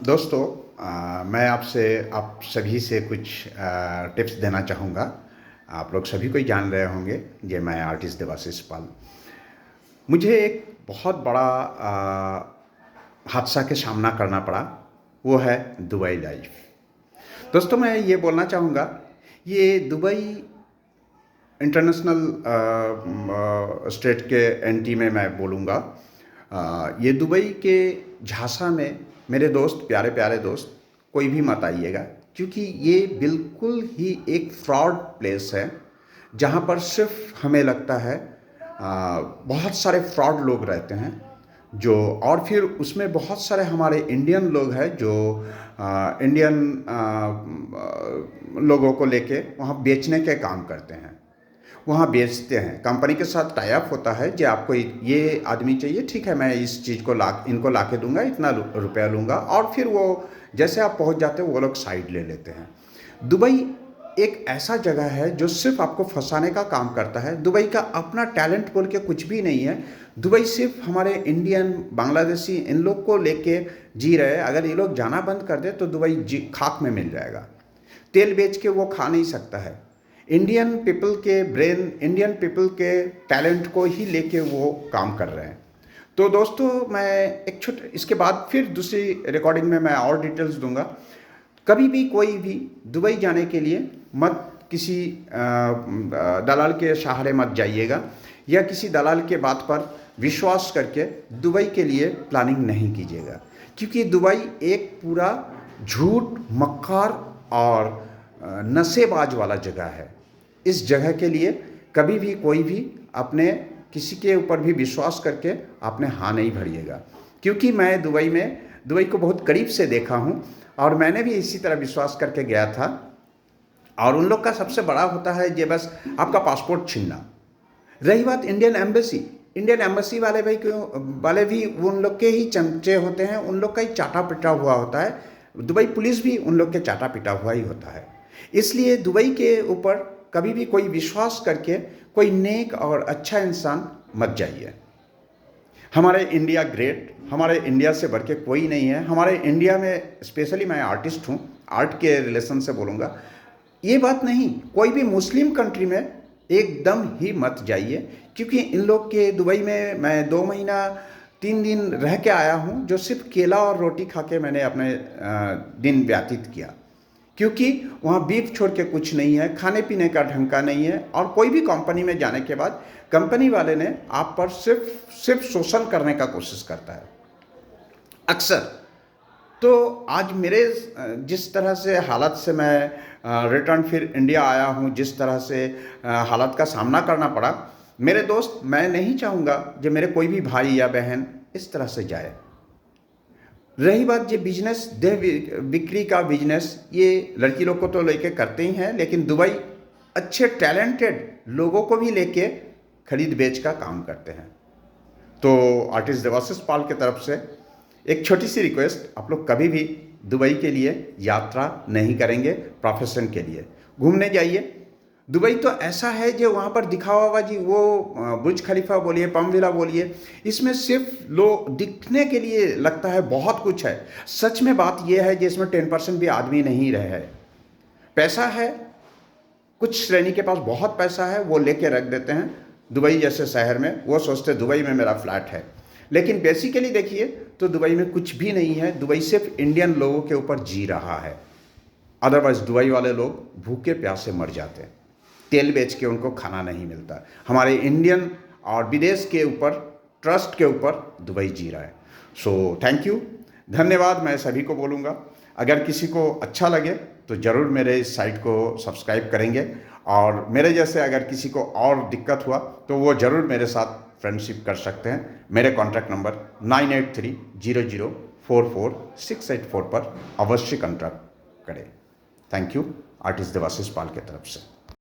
दोस्तों, मैं आपसे आप सभी से कुछ टिप्स देना चाहूँगा। आप लोग सभी को ही जान रहे होंगे कि मैं आर्टिस्ट देवाशीष पाल। मुझे एक बहुत बड़ा हादसा के सामना करना पड़ा, वो है दुबई लाइफ। दोस्तों, मैं ये बोलना चाहूँगा, ये दुबई इंटरनेशनल स्टेट के एंटी में मैं बोलूँगा। ये दुबई के झांसा में मेरे दोस्त, प्यारे प्यारे दोस्त, कोई भी मत आइएगा, क्योंकि ये बिल्कुल ही एक फ्रॉड प्लेस है, जहाँ पर सिर्फ हमें लगता है बहुत सारे फ्रॉड लोग रहते हैं जो, और फिर उसमें बहुत सारे हमारे इंडियन लोग हैं जो इंडियन लोगों को लेके वहाँ बेचने के काम करते हैं। वहाँ बेचते हैं, कंपनी के साथ टाई अप होता है कि आपको ये आदमी चाहिए, ठीक है, मैं इस चीज़ को इनको ला के दूंगा, इतना रुपया लूँगा, और फिर वो जैसे आप पहुँच जाते हो वो लोग साइड ले लेते हैं। दुबई एक ऐसा जगह है जो सिर्फ आपको फंसाने का काम करता है। दुबई का अपना टैलेंट बोल के कुछ भी नहीं है। दुबई सिर्फ हमारे इंडियन, बांग्लादेशी, इन लोग को लेके जी रहे हैं। अगर ये लोग जाना बंद कर दे तो दुबई खाक में मिल जाएगा। तेल बेच के वो खा नहीं सकता है। इंडियन पीपल के ब्रेन, इंडियन पीपल के टैलेंट को ही लेके वो काम कर रहे हैं। तो दोस्तों, मैं एक इसके बाद फिर दूसरी रिकॉर्डिंग में मैं और डिटेल्स दूंगा। कभी भी कोई भी दुबई जाने के लिए मत किसी दलाल के सहारे मत जाइएगा, या किसी दलाल के बात पर विश्वास करके दुबई के लिए प्लानिंग नहीं कीजिएगा, क्योंकि दुबई एक पूरा झूठ, मक्कार और नशेबाज वाला जगह है। इस जगह के लिए कभी भी कोई भी अपने किसी के ऊपर भी विश्वास करके आपने हाँ नहीं भरिएगा, क्योंकि मैं दुबई को बहुत करीब से देखा हूँ, और मैंने भी इसी तरह विश्वास करके गया था। और उन लोग का सबसे बड़ा होता है ये बस आपका पासपोर्ट छीनना। रही बात इंडियन एम्बेसी वाले भाई क्यों वाले भी उन लोग के ही चमचे होते हैं, उन लोग का ही चाटा पिटा हुआ होता है। दुबई पुलिस भी उन लोग के चाटा पिटा हुआ ही होता है। इसलिए दुबई के ऊपर कभी भी कोई विश्वास करके कोई नेक और अच्छा इंसान मत जाइए। हमारे इंडिया ग्रेट, हमारे इंडिया से बढ़ के कोई नहीं है। हमारे इंडिया में स्पेशली, मैं आर्टिस्ट हूँ, आर्ट के रिलेशन से बोलूँगा, ये बात नहीं, कोई भी मुस्लिम कंट्री में एकदम ही मत जाइए, क्योंकि इन लोग के दुबई में मैं 2 महीना 3 दिन रह के आया हूँ, जो सिर्फ केला और रोटी खा के मैंने अपने दिन व्यतीत किया, क्योंकि वहाँ बीफ छोड़ के कुछ नहीं है, खाने पीने का ढंग का नहीं है। और कोई भी कंपनी में जाने के बाद कंपनी वाले ने आप पर सिर्फ शोषण करने का कोशिश करता है अक्सर। तो आज मेरे जिस तरह से हालत से मैं रिटर्न फिर इंडिया आया हूँ, जिस तरह से हालत का सामना करना पड़ा, मेरे दोस्त, मैं नहीं चाहूँगा कि मेरे कोई भी भाई या बहन इस तरह से जाए। रही बात ये बिजनेस, देह बिक्री का बिजनेस, ये लड़की लोग को तो लेके करते ही हैं, लेकिन दुबई अच्छे टैलेंटेड लोगों को भी लेके खरीद बेच का काम करते हैं। तो आर्टिस्ट देवाशीष पाल की तरफ से एक छोटी सी रिक्वेस्ट, आप लोग कभी भी दुबई के लिए यात्रा नहीं करेंगे प्रोफेशन के लिए, घूमने जाइए। दुबई तो ऐसा है जो वहाँ पर दिखावाबाजी, वो बुर्ज खलीफा बोलिए, पम विला बोलिए, इसमें सिर्फ लोग दिखने के लिए लगता है बहुत कुछ है। सच में बात यह है कि इसमें 10% भी आदमी नहीं रहे हैं। पैसा है, कुछ श्रेणी के पास बहुत पैसा है, वो लेके रख देते हैं दुबई जैसे शहर में। वो सोचते दुबई में मेरा फ्लैट है, लेकिन बेसिकली देखिए तो दुबई में कुछ भी नहीं है। दुबई सिर्फ इंडियन लोगों के ऊपर जी रहा है, अदरवाइज दुबई वाले लोग भूखे प्यासे मर जाते हैं। तेल बेच के उनको खाना नहीं मिलता। हमारे इंडियन और विदेश के ऊपर, ट्रस्ट के ऊपर दुबई जी रहा है। सो थैंक यू, धन्यवाद मैं सभी को बोलूँगा। अगर किसी को अच्छा लगे तो ज़रूर मेरे इस साइट को सब्सक्राइब करेंगे, और मेरे जैसे अगर किसी को और दिक्कत हुआ तो वो ज़रूर मेरे साथ फ्रेंडशिप कर सकते हैं। मेरे कॉन्टैक्ट नंबर 9830044684 पर अवश्य कॉन्टैक्ट करें। थैंक यू, आर्टिस्ट देवाशीष पाल की तरफ से।